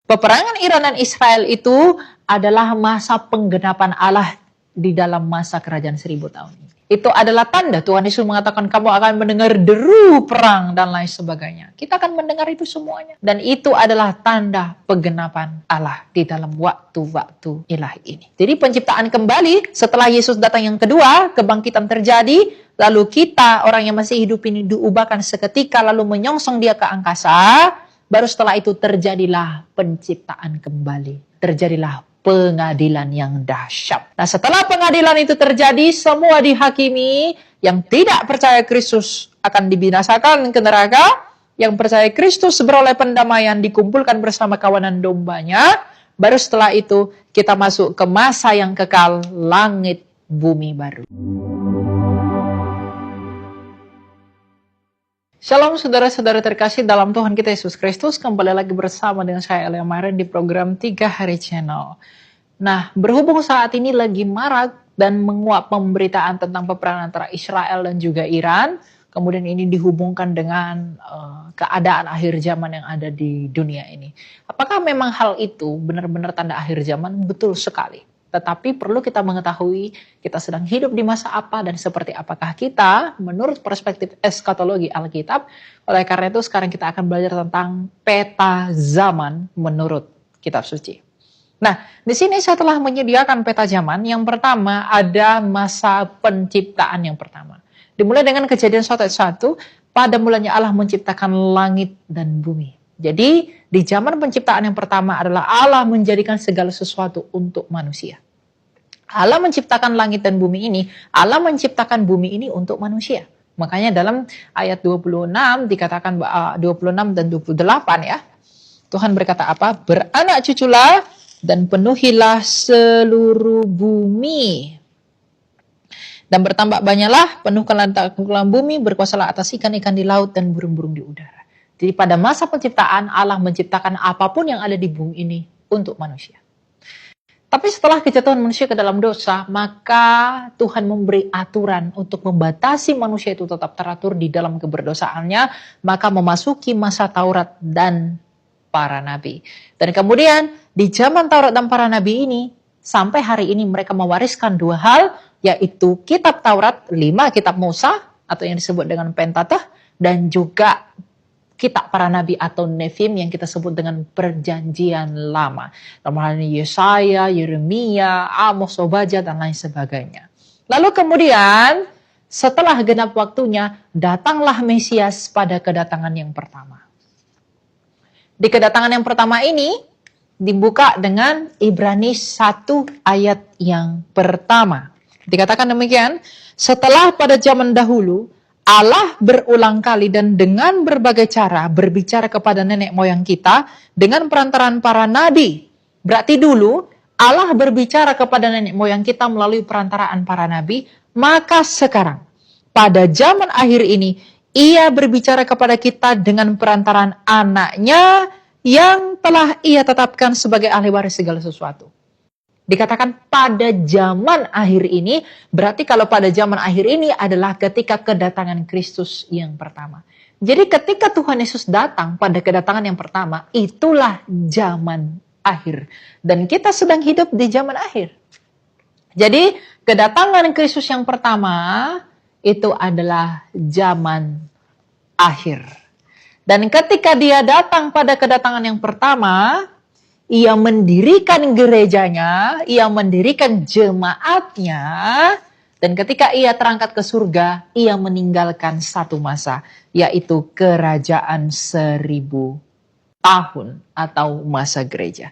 Peperangan Iran dan Israel itu adalah masa penggenapan Allah di dalam masa kerajaan 1000 tahun. Itu adalah tanda Tuhan Yesus mengatakan kamu akan mendengar deru perang dan lain sebagainya. Kita akan mendengar itu semuanya. Dan itu adalah tanda penggenapan Allah di dalam waktu-waktu ilahi ini. Jadi penciptaan kembali setelah Yesus datang yang kedua, kebangkitan terjadi, lalu kita orang yang masih hidup ini diubahkan seketika lalu menyongsong dia ke angkasa, baru setelah itu terjadilah penciptaan kembali. Terjadilah pengadilan yang dahsyat. Nah, setelah pengadilan itu terjadi, semua dihakimi. Yang tidak percaya Kristus akan dibinasakan ke neraka. Yang percaya Kristus beroleh pendamaian, dikumpulkan bersama kawanan dombanya. Baru setelah itu kita masuk ke masa yang kekal, langit bumi baru. Shalom saudara-saudara terkasih dalam Tuhan kita Yesus Kristus. Kembali lagi bersama dengan saya Elia Maren di program 3 Hari Channel. Nah, berhubung saat ini lagi marak dan menguap pemberitaan tentang peperangan antara Israel dan juga Iran, kemudian ini dihubungkan dengan keadaan akhir zaman yang ada di dunia ini. Apakah memang hal itu benar-benar tanda akhir zaman? Betul sekali. Tetapi perlu kita mengetahui kita sedang hidup di masa apa dan seperti apakah kita menurut perspektif eskatologi Alkitab. Oleh karena itu sekarang kita akan belajar tentang peta zaman menurut kitab suci. Nah, di sini saya telah menyediakan peta zaman. Yang pertama ada masa penciptaan yang pertama. Dimulai dengan Kejadian 1:1, pada mulanya Allah menciptakan langit dan bumi. Jadi di zaman penciptaan yang pertama adalah Allah menjadikan segala sesuatu untuk manusia. Allah menciptakan langit dan bumi ini, Allah menciptakan bumi ini untuk manusia. Makanya dalam ayat 26 dikatakan 26 dan 28 ya. Tuhan berkata apa? Beranak cuculah dan penuhilah seluruh bumi. Dan bertambah banyaklah, penuhkanlah bumi, berkuasalah atas ikan-ikan di laut dan burung-burung di udara. Jadi pada masa penciptaan Allah menciptakan apapun yang ada di bumi ini untuk manusia. Tapi setelah kejatuhan manusia ke dalam dosa, maka Tuhan memberi aturan untuk membatasi manusia itu tetap teratur di dalam keberdosaannya, maka memasuki masa Taurat dan para nabi. Dan kemudian di zaman Taurat dan para nabi ini, sampai hari ini mereka mewariskan dua hal, yaitu kitab Taurat, 5 kitab Musa, atau yang disebut dengan Pentateuch, dan juga kitab para nabi atau Nefim yang kita sebut dengan perjanjian lama. Dalam hal ini Yesaya, Yeremia, Amos, Obadya, dan lain sebagainya. Lalu kemudian setelah genap waktunya, datanglah Mesias pada kedatangan yang pertama. Di kedatangan yang pertama ini dibuka dengan Ibrani 1 ayat yang pertama. Dikatakan demikian, setelah pada zaman dahulu Allah berulang kali dan dengan berbagai cara berbicara kepada nenek moyang kita dengan perantaraan para nabi. Berarti dulu Allah berbicara kepada nenek moyang kita melalui perantaraan para nabi, maka sekarang pada zaman akhir ini Ia berbicara kepada kita dengan perantaraan anaknya yang telah Ia tetapkan sebagai ahli waris segala sesuatu. Dikatakan pada zaman akhir ini, berarti kalau pada zaman akhir ini adalah ketika kedatangan Kristus yang pertama. Jadi ketika Tuhan Yesus datang pada kedatangan yang pertama, itulah zaman akhir. Dan kita sedang hidup di zaman akhir. Jadi kedatangan Kristus yang pertama, itu adalah zaman akhir. Dan ketika dia datang pada kedatangan yang pertama, Ia mendirikan gerejanya, Ia mendirikan jemaatnya, dan ketika Ia terangkat ke surga, Ia meninggalkan satu masa, yaitu kerajaan 1000 tahun atau masa gereja.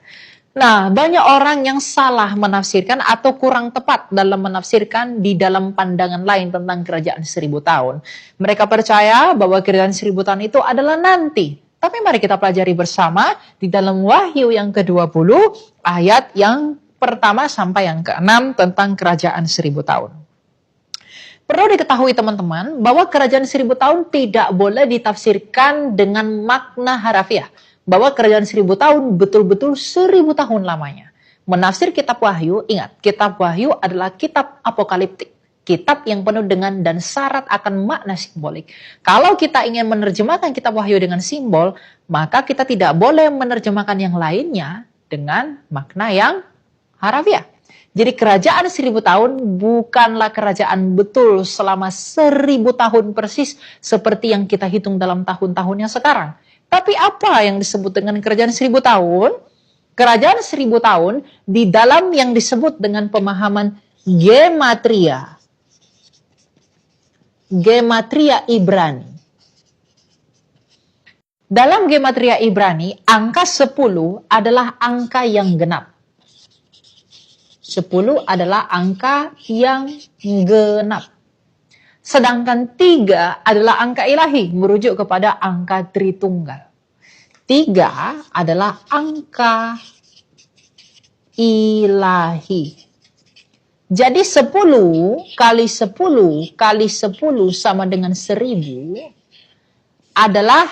Nah, banyak orang yang salah menafsirkan atau kurang tepat dalam menafsirkan di dalam pandangan lain tentang kerajaan 1000 tahun. Mereka percaya bahwa kerajaan 1000 tahun itu adalah nanti. Tapi mari kita pelajari bersama di dalam Wahyu yang ke-20 ayat yang pertama sampai yang ke-6 tentang kerajaan 1000 tahun. Perlu diketahui teman-teman bahwa kerajaan 1000 tahun tidak boleh ditafsirkan dengan makna harafiah. Bahwa kerajaan 1000 tahun betul-betul 1000 tahun lamanya. Menafsir kitab Wahyu, ingat kitab Wahyu adalah kitab apokaliptik. kitab yang penuh dengan dan syarat akan makna simbolik. Kalau kita ingin menerjemahkan kitab Wahyu dengan simbol, maka kita tidak boleh menerjemahkan yang lainnya dengan makna yang harafiah. Jadi kerajaan 1000 tahun bukanlah kerajaan betul selama 1000 tahun persis seperti yang kita hitung dalam tahun-tahunnya sekarang. Tapi apa yang disebut dengan kerajaan 1000 tahun? Kerajaan 1000 tahun di dalam yang disebut dengan pemahaman gematria. Gematria Ibrani. Dalam gematria Ibrani, angka 10 adalah angka yang genap. 10 adalah angka yang genap. Sedangkan 3 adalah angka ilahi, merujuk kepada angka Tritunggal. 3 adalah angka ilahi. Jadi 10 kali 10 kali 10 sama dengan 1000 adalah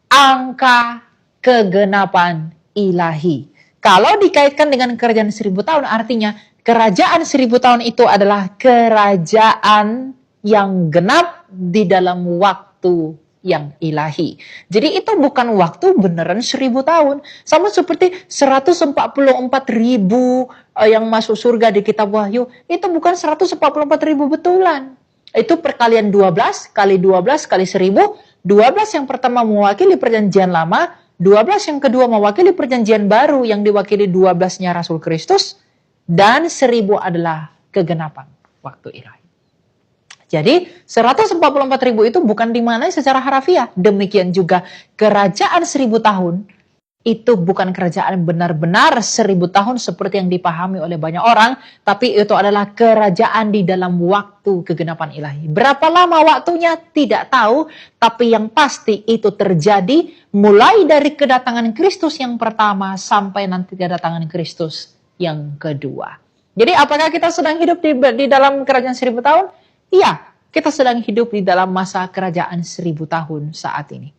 angka kegenapan ilahi. Kalau dikaitkan dengan kerajaan 1000 tahun, artinya kerajaan 1000 tahun itu adalah kerajaan yang genap di dalam waktu yang ilahi. Jadi itu bukan waktu beneran 1000 tahun. Sama seperti 144.000 yang masuk surga di kitab Wahyu, itu bukan 144.000 betulan. Itu perkalian 12 kali 12 kali 1000. 12 yang pertama mewakili perjanjian lama, 12 yang kedua mewakili perjanjian baru yang diwakili 12-nya Rasul Kristus, dan 1000 adalah kegenapan waktu ilahi. Jadi 144.000 itu bukan dimaknai secara harafiah. Demikian juga kerajaan 1000 tahun itu bukan kerajaan benar-benar 1000 tahun seperti yang dipahami oleh banyak orang, tapi itu adalah kerajaan di dalam waktu kegenapan ilahi. Berapa lama waktunya tidak tahu, tapi yang pasti itu terjadi mulai dari kedatangan Kristus yang pertama sampai nanti kedatangan Kristus yang kedua. Jadi apakah kita sedang hidup di dalam kerajaan 1000 tahun? Iya, kita sedang hidup di dalam masa kerajaan 1000 tahun saat ini.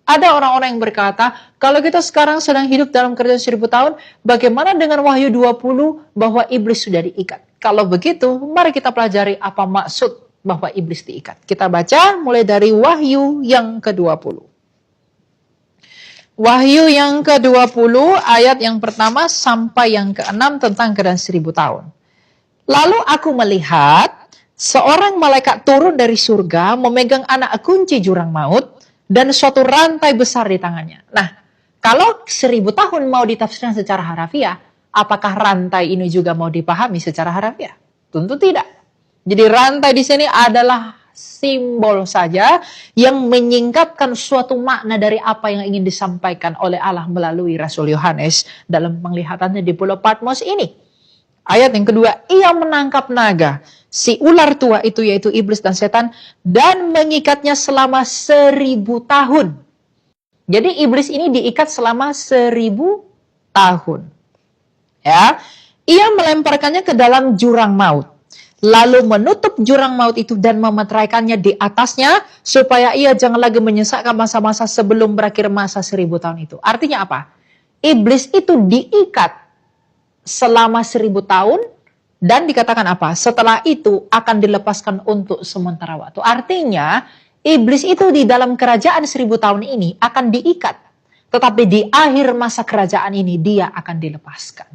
Ada orang-orang yang berkata, kalau kita sekarang sedang hidup dalam kerajaan 1000 tahun, bagaimana dengan Wahyu 20 bahwa iblis sudah diikat? Kalau begitu, mari kita pelajari apa maksud bahwa iblis diikat. Kita baca mulai dari Wahyu yang ke-20. Wahyu yang ke-20 ayat yang pertama sampai yang ke-6 tentang kerajaan 1000 tahun. Lalu aku melihat seorang malaikat turun dari surga memegang anak kunci jurang maut dan suatu rantai besar di tangannya. Nah, kalau 1000 tahun mau ditafsirkan secara harafiah, apakah rantai ini juga mau dipahami secara harafiah? Tentu tidak. Jadi rantai di sini adalah simbol saja yang menyingkapkan suatu makna dari apa yang ingin disampaikan oleh Allah melalui Rasul Yohanes dalam penglihatannya di Pulau Patmos ini. Ayat yang kedua, ia menangkap naga, si ular tua itu yaitu iblis dan setan, dan mengikatnya selama 1000 tahun. Jadi iblis ini diikat selama 1000 tahun. Ya, ia melemparkannya ke dalam jurang maut, lalu menutup jurang maut itu dan memeteraikannya di atasnya, supaya ia jangan lagi menyesakkan masa-masa sebelum berakhir masa 1000 tahun itu. Artinya apa? Iblis itu diikat selama 1000 tahun, dan dikatakan apa? Setelah itu akan dilepaskan untuk sementara waktu. Artinya, iblis itu di dalam kerajaan 1000 tahun ini akan diikat. Tetapi di akhir masa kerajaan ini dia akan dilepaskan.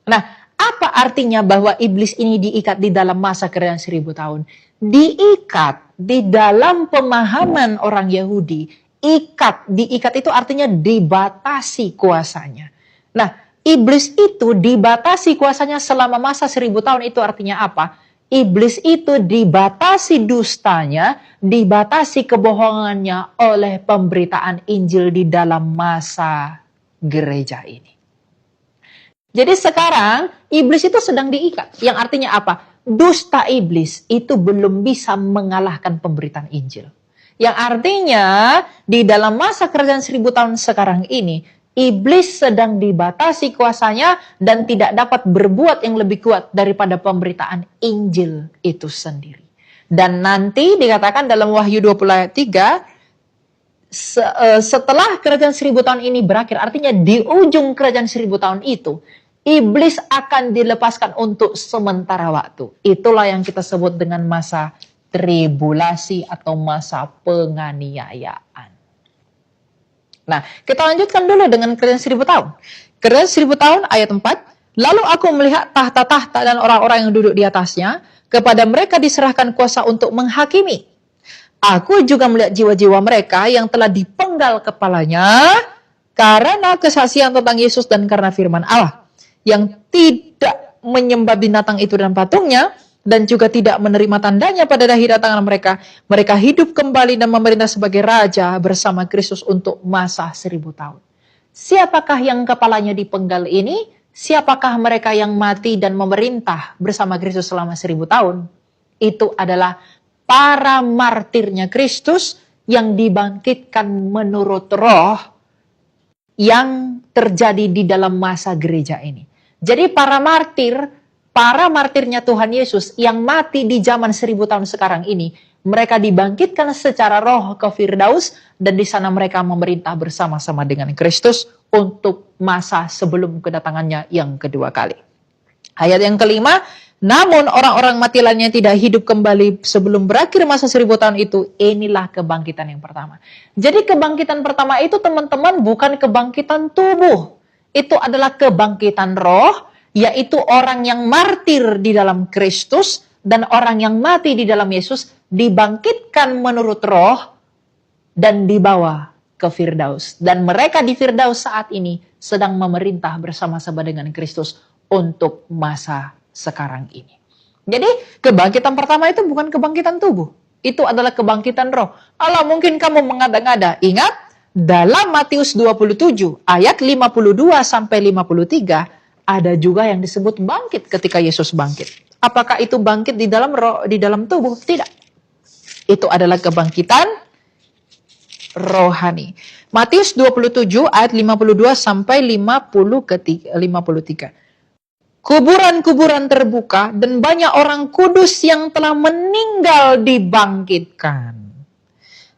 Nah, apa artinya bahwa iblis ini diikat di dalam masa kerajaan 1000 tahun? Diikat di dalam pemahaman orang Yahudi. Diikat itu artinya dibatasi kuasanya. Nah, iblis itu dibatasi kuasanya selama masa 1000 tahun, itu artinya apa? Iblis itu dibatasi dustanya, dibatasi kebohongannya oleh pemberitaan Injil di dalam masa gereja ini. Jadi sekarang iblis itu sedang diikat, yang artinya apa? Dusta iblis itu belum bisa mengalahkan pemberitaan Injil. Yang artinya di dalam masa kerajaan 1000 tahun sekarang ini, iblis sedang dibatasi kuasanya dan tidak dapat berbuat yang lebih kuat daripada pemberitaan Injil itu sendiri. Dan nanti dikatakan dalam Wahyu 20 ayat 3, setelah kerajaan 1000 tahun ini berakhir, artinya di ujung kerajaan 1000 tahun itu, Iblis akan dilepaskan untuk sementara waktu. Itulah yang kita sebut dengan masa tribulasi atau masa penganiayaan. Nah, kita lanjutkan dulu dengan kerajaan 1000 tahun. Kerajaan 1000 tahun ayat 4. Lalu aku melihat tahta-tahta dan orang-orang yang duduk di atasnya. Kepada mereka diserahkan kuasa untuk menghakimi. Aku juga melihat jiwa-jiwa mereka yang telah dipenggal kepalanya karena kesaksian tentang Yesus dan karena firman Allah. Yang tidak menyembah binatang itu dan patungnya, dan juga tidak menerima tandanya pada dahi dan tangan mereka. Mereka hidup kembali dan memerintah sebagai raja bersama Kristus untuk masa 1000 tahun. Siapakah yang kepalanya dipenggal ini? Siapakah mereka yang mati dan memerintah bersama Kristus selama 1000 tahun? Itu adalah para martirnya Kristus yang dibangkitkan menurut roh yang terjadi di dalam masa gereja ini. Jadi para martirnya Tuhan Yesus yang mati di zaman 1000 tahun sekarang ini, mereka dibangkitkan secara roh ke Firdaus dan di sana mereka memerintah bersama-sama dengan Kristus untuk masa sebelum kedatangannya yang kedua kali. Ayat yang kelima, namun orang-orang mati lainnya tidak hidup kembali sebelum berakhir masa 1000 tahun itu. Inilah kebangkitan yang pertama. Jadi kebangkitan pertama itu teman-teman bukan kebangkitan tubuh. Itu adalah kebangkitan roh, yaitu orang yang martir di dalam Kristus dan orang yang mati di dalam Yesus dibangkitkan menurut roh dan dibawa ke Firdaus. Dan mereka di Firdaus saat ini sedang memerintah bersama-sama dengan Kristus untuk masa sekarang ini. Jadi kebangkitan pertama itu bukan kebangkitan tubuh. Itu adalah kebangkitan roh. Allah mungkin kamu mengada-ngada. Ingat, dalam Matius 27 ayat 52 sampai 53 ada juga yang disebut bangkit ketika Yesus bangkit. Apakah itu bangkit di dalam roh, di dalam tubuh? Tidak. Itu adalah kebangkitan rohani. Matius 27 ayat 52 sampai 53. Kuburan-kuburan terbuka dan banyak orang kudus yang telah meninggal dibangkitkan.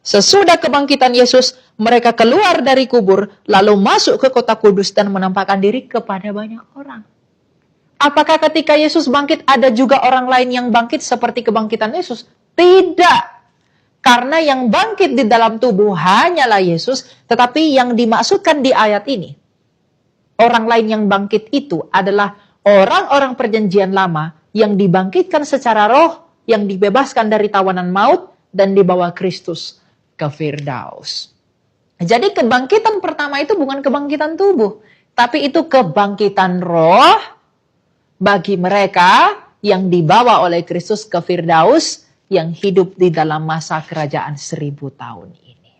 Sesudah kebangkitan Yesus, mereka keluar dari kubur, lalu masuk ke kota kudus dan menampakkan diri kepada banyak orang. Apakah ketika Yesus bangkit ada juga orang lain yang bangkit seperti kebangkitan Yesus? Tidak. Karena yang bangkit di dalam tubuh hanyalah Yesus, tetapi yang dimaksudkan di ayat ini, orang lain yang bangkit itu adalah orang-orang perjanjian lama yang dibangkitkan secara roh, yang dibebaskan dari tawanan maut, dan dibawa Kristus ke Firdaus. Jadi kebangkitan pertama itu bukan kebangkitan tubuh, tapi itu kebangkitan roh bagi mereka yang dibawa oleh Kristus ke Firdaus yang hidup di dalam masa kerajaan 1000 tahun ini.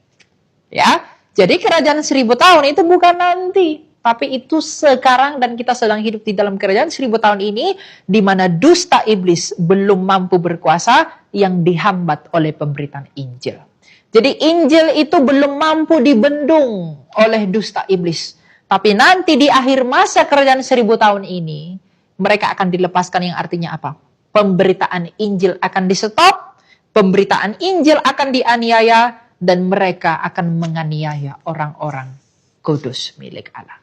Ya, jadi kerajaan 1000 tahun itu bukan nanti, tapi itu sekarang dan kita sedang hidup di dalam kerajaan 1000 tahun ini di mana dusta iblis belum mampu berkuasa yang dihambat oleh pemberitaan Injil. Jadi Injil itu belum mampu dibendung oleh dusta iblis. Tapi nanti di akhir masa kerajaan 1000 tahun ini, mereka akan dilepaskan yang artinya apa? Pemberitaan Injil akan di-stop, pemberitaan Injil akan dianiaya, dan mereka akan menganiaya orang-orang kudus milik Allah.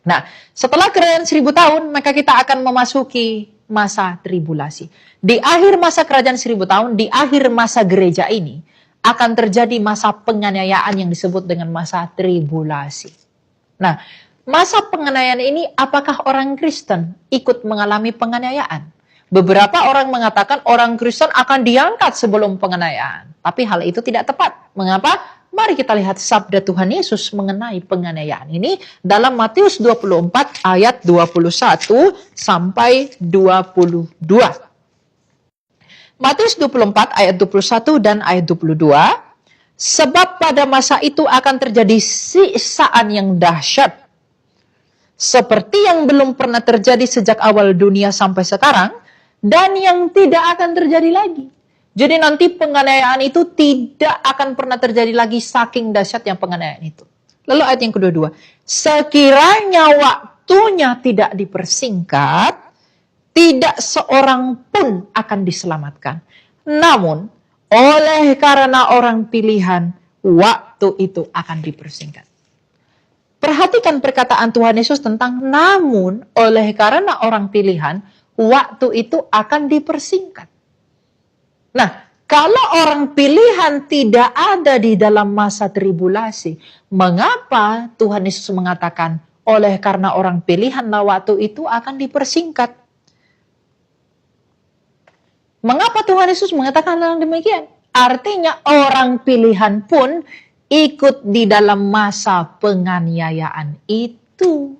Nah, setelah kerajaan 1000 tahun, maka kita akan memasuki masa tribulasi. Di akhir masa kerajaan 1000 tahun, di akhir masa gereja ini, akan terjadi masa penganiayaan yang disebut dengan masa tribulasi. Nah, masa penganiayaan ini apakah orang Kristen ikut mengalami penganiayaan? Beberapa orang mengatakan orang Kristen akan diangkat sebelum penganiayaan. Tapi hal itu tidak tepat. Mengapa? Mari kita lihat sabda Tuhan Yesus mengenai penganiayaan ini dalam Matius 24 ayat 21 sampai 22. Matius 24 ayat 21 dan ayat 22, sebab pada masa itu akan terjadi siksaan yang dahsyat, seperti yang belum pernah terjadi sejak awal dunia sampai sekarang, dan yang tidak akan terjadi lagi. Jadi nanti penganiayaan itu tidak akan pernah terjadi lagi saking dahsyatnya penganiayaan itu. Lalu ayat yang kedua, sekiranya waktunya tidak dipersingkat, tidak seorang pun akan diselamatkan. Namun, oleh karena orang pilihan, waktu itu akan dipersingkat. Perhatikan perkataan Tuhan Yesus tentang namun oleh karena orang pilihan, waktu itu akan dipersingkat. Nah, kalau orang pilihan tidak ada di dalam masa tribulasi, mengapa Tuhan Yesus mengatakan oleh karena orang pilihan waktu itu akan dipersingkat? Mengapa Tuhan Yesus mengatakan hal demikian? Artinya orang pilihan pun ikut di dalam masa penganiayaan itu.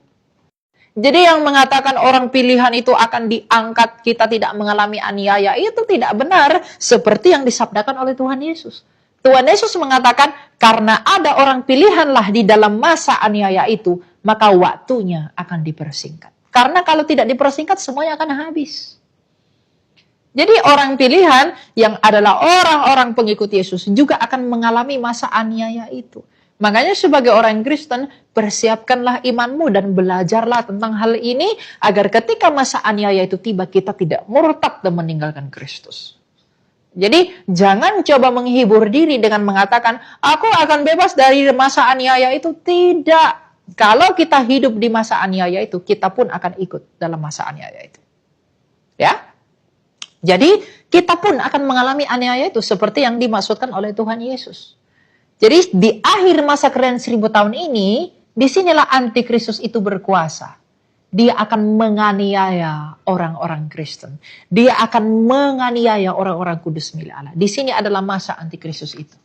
Jadi yang mengatakan orang pilihan itu akan diangkat, kita tidak mengalami aniaya, itu tidak benar. Seperti yang disabdakan oleh Tuhan Yesus. Tuhan Yesus mengatakan, karena ada orang pilihanlah di dalam masa aniaya itu, maka waktunya akan dipersingkat. Karena kalau tidak dipersingkat, semuanya akan habis. Jadi orang pilihan yang adalah orang-orang pengikut Yesus juga akan mengalami masa aniaya itu. Makanya sebagai orang Kristen, persiapkanlah imanmu dan belajarlah tentang hal ini agar ketika masa aniaya itu tiba, kita tidak murtad dan meninggalkan Kristus. Jadi jangan coba menghibur diri dengan mengatakan, aku akan bebas dari masa aniaya itu. Tidak. Kalau kita hidup di masa aniaya itu, kita pun akan ikut dalam masa aniaya itu. Ya. Jadi kita pun akan mengalami aniaya itu seperti yang dimaksudkan oleh Tuhan Yesus. Jadi di akhir masa keren 1000 tahun ini, disinilah antikristus itu berkuasa. Dia akan menganiaya orang-orang Kristen. Dia akan menganiaya orang-orang kudus milik Allah. Di sini adalah masa antikristus itu.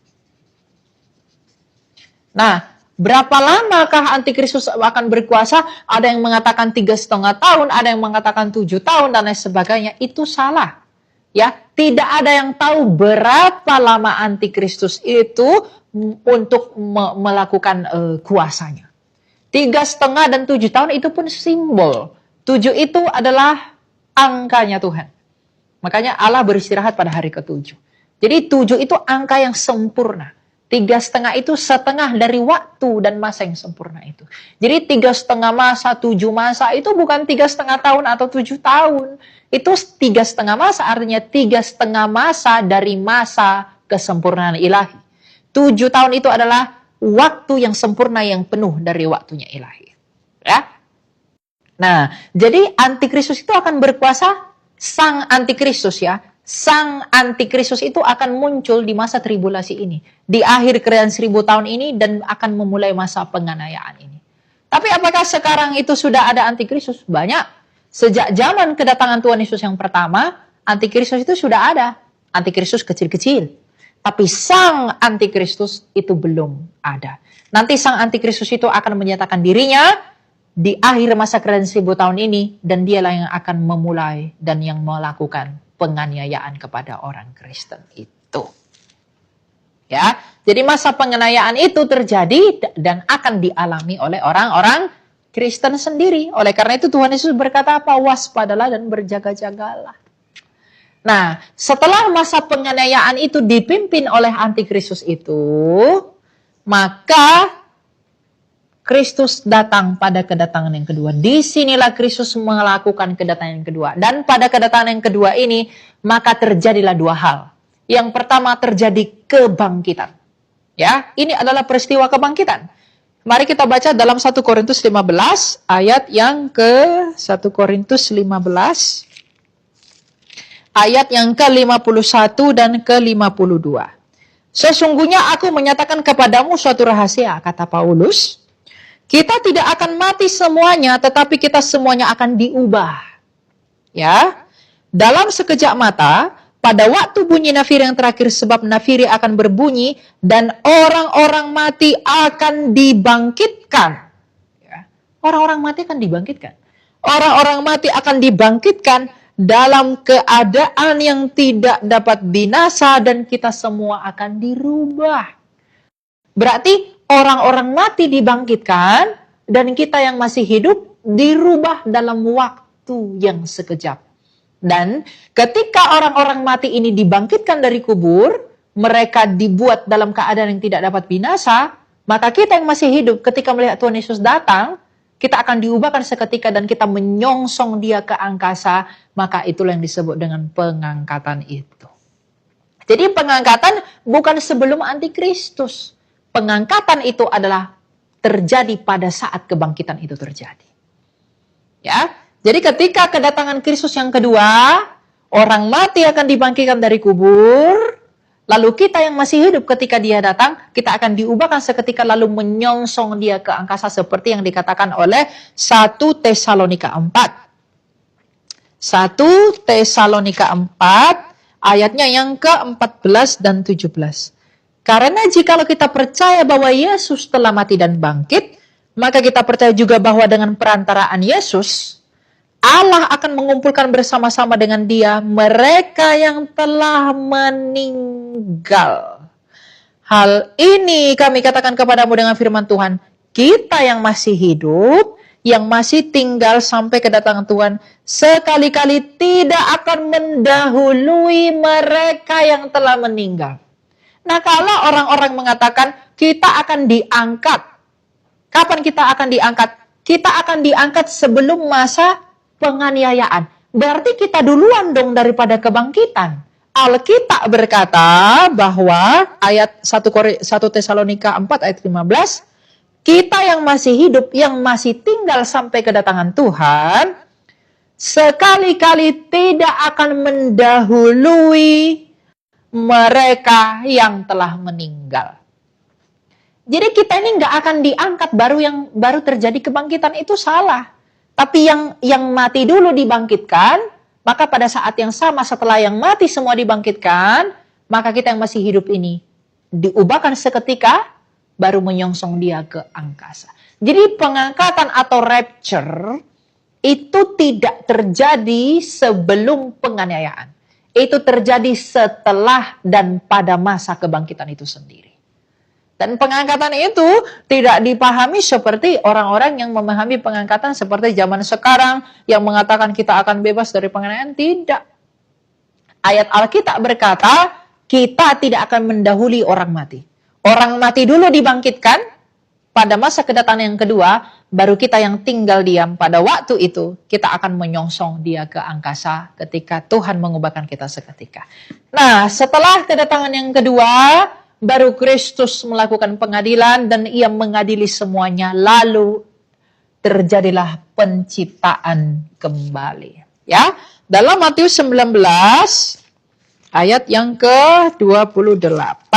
Nah, berapa lamakah antikristus akan berkuasa? Ada yang mengatakan 3,5 tahun, ada yang mengatakan 7 tahun, dan lain sebagainya. Itu salah. Ya, tidak ada yang tahu berapa lama antikristus itu untuk melakukan kuasanya. 3,5 dan 7 tahun itu pun simbol. 7 itu adalah angkanya Tuhan. Makanya Allah beristirahat pada hari ke-7. Jadi 7 itu angka yang sempurna. 3,5 itu setengah dari waktu dan masa yang sempurna itu. Jadi 3,5 masa, 7 masa itu bukan 3,5 tahun atau 7 tahun. Itu 3,5 masa, artinya 3,5 masa dari masa kesempurnaan ilahi. 7 tahun itu adalah waktu yang sempurna yang penuh dari waktunya ilahi. Ya. Nah, jadi antikristus itu akan berkuasa, sang antikristus ya. Sang antikristus itu akan muncul di masa tribulasi ini. Di akhir kerajaan 1000 tahun ini dan akan memulai masa penganiayaan ini. Tapi apakah sekarang itu sudah ada antikristus? Banyak. Sejak zaman kedatangan Tuhan Yesus yang pertama, antikristus itu sudah ada. Antikristus kecil-kecil. Tapi sang antikristus itu belum ada. Nanti sang antikristus itu akan menyatakan dirinya di akhir masa kerajaan 1000 tahun ini. Dan dialah yang akan memulai dan yang melakukan penganiayaan kepada orang Kristen itu. Ya, jadi masa penganiayaan itu terjadi dan akan dialami oleh orang-orang Kristen sendiri. Oleh karena itu Tuhan Yesus berkata apa? Waspadalah dan berjaga-jagalah. Nah, setelah masa penganiayaan itu dipimpin oleh antikristus itu, maka Kristus datang pada kedatangan yang kedua. Disinilah Kristus melakukan kedatangan yang kedua. Dan pada kedatangan yang kedua ini, maka terjadilah 2 hal. Yang pertama terjadi kebangkitan. Ya, ini adalah peristiwa kebangkitan. Mari kita baca dalam 1 Korintus 15 ayat yang ke 1 Korintus 15 ayat yang ke-51 dan ke-52. Sesungguhnya aku menyatakan kepadamu suatu rahasia, kata Paulus. Kita tidak akan mati semuanya, tetapi kita semuanya akan diubah. Ya, dalam sekejap mata, pada waktu bunyi nafiri yang terakhir, sebab nafiri akan berbunyi dan orang-orang mati akan dibangkitkan. Ya. Orang-orang mati akan dibangkitkan. Orang-orang mati akan dibangkitkan dalam keadaan yang tidak dapat binasa dan kita semua akan dirubah. Berarti orang-orang mati dibangkitkan dan kita yang masih hidup dirubah dalam waktu yang sekejap. Dan ketika orang-orang mati ini dibangkitkan dari kubur, mereka dibuat dalam keadaan yang tidak dapat binasa, maka kita yang masih hidup ketika melihat Tuhan Yesus datang, kita akan diubahkan seketika dan kita menyongsong dia ke angkasa, maka itulah yang disebut dengan pengangkatan itu. Jadi pengangkatan bukan sebelum antikristus. Pengangkatan itu adalah terjadi pada saat kebangkitan itu terjadi. Ya, jadi ketika kedatangan Kristus yang kedua, orang mati akan dibangkitkan dari kubur. Lalu kita yang masih hidup ketika dia datang, kita akan diubahkan seketika lalu menyongsong dia ke angkasa seperti yang dikatakan oleh 1 Tesalonika 4. 1 Tesalonika 4 ayatnya yang ke-14 dan 17. Karena jikalau kita percaya bahwa Yesus telah mati dan bangkit, maka kita percaya juga bahwa dengan perantaraan Yesus, Allah akan mengumpulkan bersama-sama dengan dia mereka yang telah meninggal. Hal ini kami katakan kepadamu dengan firman Tuhan, kita yang masih hidup, yang masih tinggal sampai kedatangan Tuhan, sekali-kali tidak akan mendahului mereka yang telah meninggal. Nah, kalau orang-orang mengatakan kita akan diangkat, kapan kita akan diangkat? Kita akan diangkat sebelum masa penganiayaan. Berarti kita duluan dong daripada kebangkitan. Alkitab berkata bahwa ayat 1 Tesalonika 4 ayat 15, kita yang masih hidup, yang masih tinggal sampai kedatangan Tuhan, sekali-kali tidak akan mendahului mereka yang telah meninggal. Jadi kita ini nggak akan diangkat baru terjadi kebangkitan, itu salah. Tapi yang mati dulu dibangkitkan, maka pada saat yang sama setelah yang mati semua dibangkitkan, maka kita yang masih hidup ini diubahkan seketika, baru menyongsong dia ke angkasa. Jadi pengangkatan atau rapture itu tidak terjadi sebelum penganiayaan. Itu terjadi setelah dan pada masa kebangkitan itu sendiri. Dan pengangkatan itu tidak dipahami seperti orang-orang yang memahami pengangkatan seperti zaman sekarang yang mengatakan kita akan bebas dari penganiayaan. Tidak. Ayat Alkitab berkata, kita tidak akan mendahului orang mati. Orang mati dulu dibangkitkan, pada masa kedatangan yang kedua, baru kita yang tinggal diam pada waktu itu, kita akan menyongsong dia ke angkasa ketika Tuhan mengubahkan kita seketika. Nah, setelah kedatangan yang kedua, baru Kristus melakukan pengadilan dan ia mengadili semuanya. Lalu terjadilah penciptaan kembali. Ya, dalam Matius 19 ayat yang ke-28.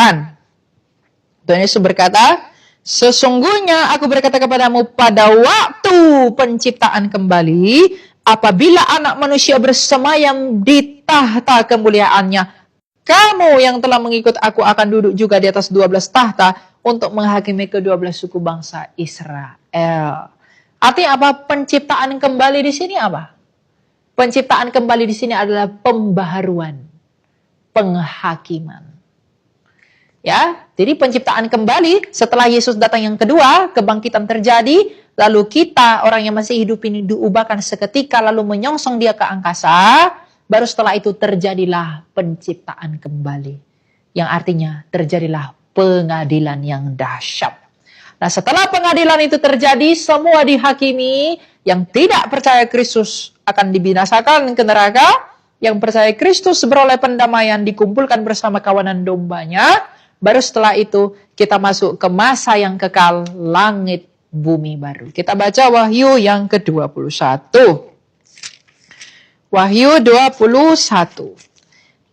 Tuhan Yesus berkata, sesungguhnya aku berkata kepadamu pada waktu penciptaan kembali, apabila anak manusia bersemayam di tahta kemuliaannya, kamu yang telah mengikut aku akan duduk juga di atas 12 tahta untuk menghakimi ke-12 suku bangsa Israel. Artinya apa? Penciptaan kembali di sini apa? Penciptaan kembali di sini adalah pembaharuan, penghakiman. Ya, jadi penciptaan kembali setelah Yesus datang yang kedua, kebangkitan terjadi, lalu kita orang yang masih hidup ini diubahkan seketika lalu menyongsong dia ke angkasa. Baru setelah itu terjadilah penciptaan kembali. Yang artinya terjadilah pengadilan yang dahsyat. Nah, setelah pengadilan itu terjadi, semua dihakimi. Yang tidak percaya Kristus akan dibinasakan ke neraka. Yang percaya Kristus beroleh pendamaian, dikumpulkan bersama kawanan dombanya. Baru setelah itu kita masuk ke masa yang kekal, langit bumi baru. Kita baca Wahyu yang ke-21. Wahyu 21.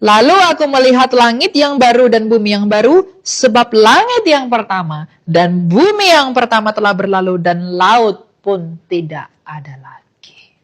Lalu aku melihat langit yang baru dan bumi yang baru, sebab langit yang pertama dan bumi yang pertama telah berlalu dan laut pun tidak ada lagi.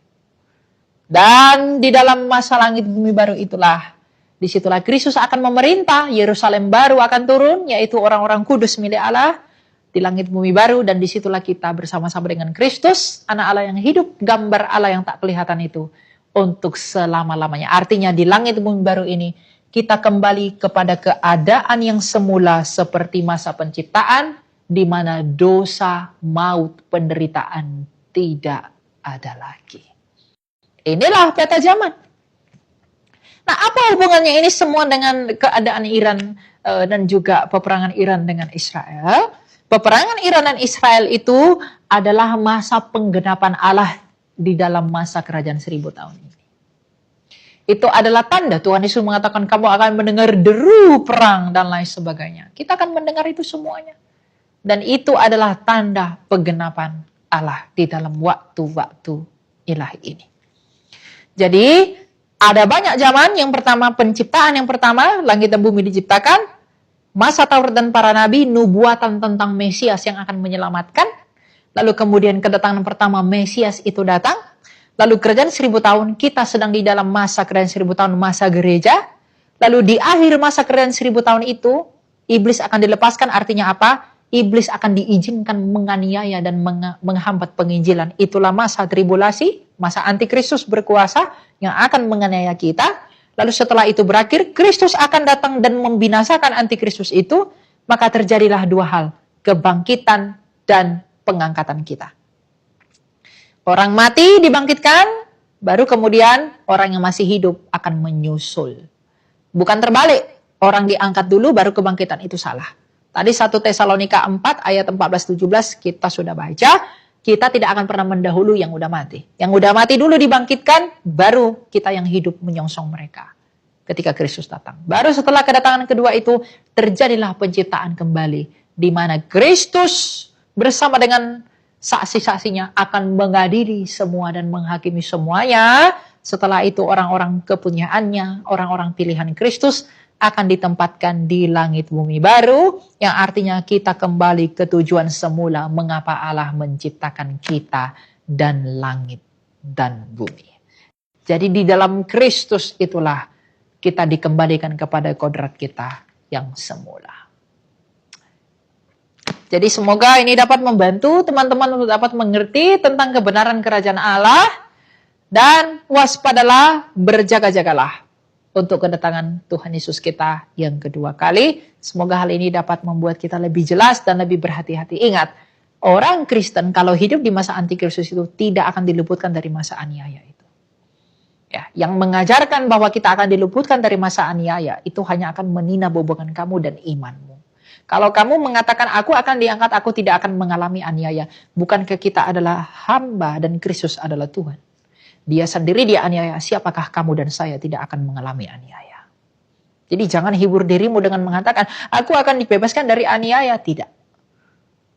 Dan di dalam masa langit bumi baru itulah, disitulah Kristus akan memerintah, Yerusalem baru akan turun, yaitu orang-orang kudus milik Allah, di langit bumi baru, dan disitulah kita bersama-sama dengan Kristus, anak Allah yang hidup, gambar Allah yang tak kelihatan itu, untuk selama-lamanya. Artinya di langit bumi baru ini, kita kembali kepada keadaan yang semula seperti masa penciptaan, di mana dosa, maut, penderitaan tidak ada lagi. Inilah peta zaman. Nah, apa hubungannya ini semua dengan keadaan Iran dan juga peperangan Iran dengan Israel? Peperangan Iran dan Israel itu adalah masa penggenapan Allah di dalam masa kerajaan 1000 tahun ini. Itu adalah tanda Tuhan Yesus mengatakan kamu akan mendengar deru perang dan lain sebagainya. Kita akan mendengar itu semuanya. Dan itu adalah tanda penggenapan Allah di dalam waktu-waktu ilahi ini. Jadi ada banyak zaman. Yang pertama penciptaan, yang pertama langit dan bumi diciptakan, masa Taurat dan para nabi, nubuatan tentang Mesias yang akan menyelamatkan. Lalu kemudian kedatangan pertama Mesias itu datang. Lalu kerajaan 1000 tahun, kita sedang di dalam masa kerajaan 1000 tahun, masa gereja. Lalu di akhir masa kerajaan 1000 tahun itu, iblis akan dilepaskan. Artinya apa? Iblis akan diizinkan menganiaya dan menghambat penginjilan. Itulah masa tribulasi, masa antikristus berkuasa yang akan menganiaya kita. Lalu setelah itu berakhir, Kristus akan datang dan membinasakan antikristus itu. Maka terjadilah dua hal, kebangkitan dan pengangkatan kita. Orang mati dibangkitkan, baru kemudian orang yang masih hidup akan menyusul. Bukan terbalik, orang diangkat dulu baru kebangkitan, itu salah. Tadi 1 Tesalonika 4 ayat 14-17 kita sudah baca, kita tidak akan pernah mendahului yang udah mati. Yang udah mati dulu dibangkitkan, baru kita yang hidup menyongsong mereka ketika Kristus datang. Baru setelah kedatangan kedua itu terjadilah penciptaan kembali, di mana Kristus bersama dengan saksi-saksinya akan mengadili semua dan menghakimi semuanya. Setelah itu orang-orang kepunyaannya, orang-orang pilihan Kristus akan ditempatkan di langit bumi baru, yang artinya kita kembali ke tujuan semula mengapa Allah menciptakan kita dan langit dan bumi. Jadi di dalam Kristus itulah kita dikembalikan kepada kodrat kita yang semula. Jadi semoga ini dapat membantu teman-teman untuk dapat mengerti tentang kebenaran kerajaan Allah. Dan waspadalah, berjaga-jagalah untuk kedatangan Tuhan Yesus kita yang kedua kali. Semoga hal ini dapat membuat kita lebih jelas dan lebih berhati-hati. Ingat, orang Kristen kalau hidup di masa antikristus itu tidak akan diluputkan dari masa aniaya itu. Ya, yang mengajarkan bahwa kita akan diluputkan dari masa aniaya itu hanya akan menina bobogan kamu dan imanmu. Kalau kamu mengatakan aku akan diangkat, aku tidak akan mengalami aniaya. Bukankah kita adalah hamba dan Kristus adalah Tuhan? Dia sendiri dia aniaya, siapakah kamu dan saya tidak akan mengalami aniaya? Jadi jangan hibur dirimu dengan mengatakan aku akan dibebaskan dari aniaya. Tidak.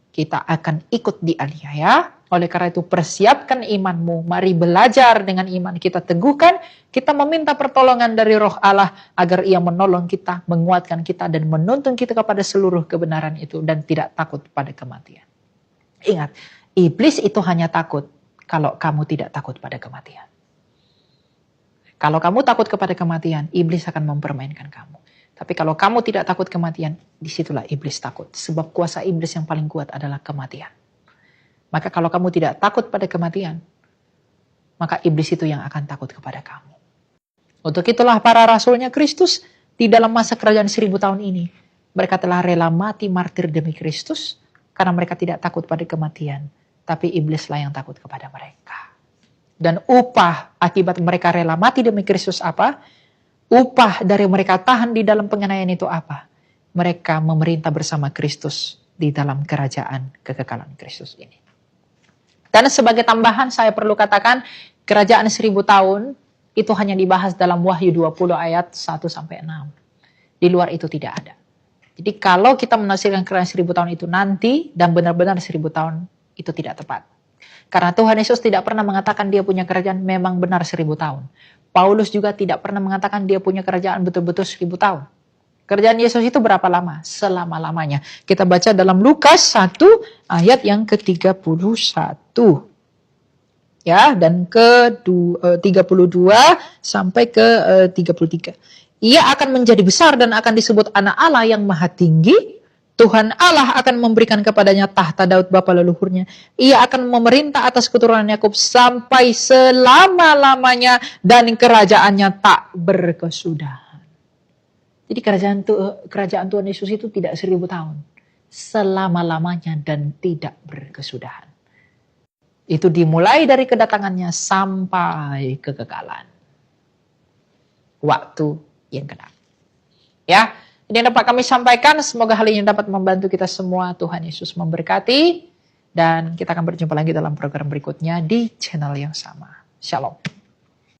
Kita akan ikut dianiaya. Oleh karena itu persiapkan imanmu. Mari belajar dengan iman kita teguhkan. Kita meminta pertolongan dari Roh Allah agar Ia menolong kita, menguatkan kita dan menuntun kita kepada seluruh kebenaran itu dan tidak takut pada kematian. Ingat, iblis itu hanya takut kalau kamu tidak takut pada kematian. Kalau kamu takut kepada kematian, iblis akan mempermainkan kamu. Tapi kalau kamu tidak takut kematian, disitulah iblis takut. Sebab kuasa iblis yang paling kuat adalah kematian. Maka kalau kamu tidak takut pada kematian, maka iblis itu yang akan takut kepada kamu. Untuk itulah para rasulnya Kristus di dalam masa kerajaan 1000 tahun ini, mereka telah rela mati martir demi Kristus karena mereka tidak takut pada kematian, tapi iblislah yang takut kepada mereka. Dan upah akibat mereka rela mati demi Kristus apa? Upah dari mereka tahan di dalam penganiayaan itu apa? Mereka memerintah bersama Kristus di dalam kerajaan kekekalan Kristus ini. Dan sebagai tambahan saya perlu katakan kerajaan 1000 tahun itu hanya dibahas dalam Wahyu 20 ayat 1-6. Di luar itu tidak ada. Jadi kalau kita menafsirkan kerajaan 1000 tahun itu nanti dan benar-benar 1000 tahun itu tidak tepat. Karena Tuhan Yesus tidak pernah mengatakan dia punya kerajaan memang benar 1000 tahun. Paulus juga tidak pernah mengatakan dia punya kerajaan betul-betul 1000 tahun. Kerajaan Yesus itu berapa lama? Selama-lamanya. Kita baca dalam Lukas 1 ayat yang ke-31. Ya, dan ke-32 sampai ke-33. Ia akan menjadi besar dan akan disebut anak Allah yang maha tinggi. Tuhan Allah akan memberikan kepadanya tahta Daud bapa leluhurnya. Ia akan memerintah atas keturunan Yakub sampai selama-lamanya dan kerajaannya tak berkesudahan. Jadi kerajaan Tuhan Yesus itu tidak 1000 tahun. Selama-lamanya dan tidak berkesudahan. Itu dimulai dari kedatangannya sampai kekekalan. Waktu yang genap. Ya, ini yang dapat kami sampaikan. Semoga hal ini dapat membantu kita semua. Tuhan Yesus memberkati. Dan kita akan berjumpa lagi dalam program berikutnya di channel yang sama. Shalom.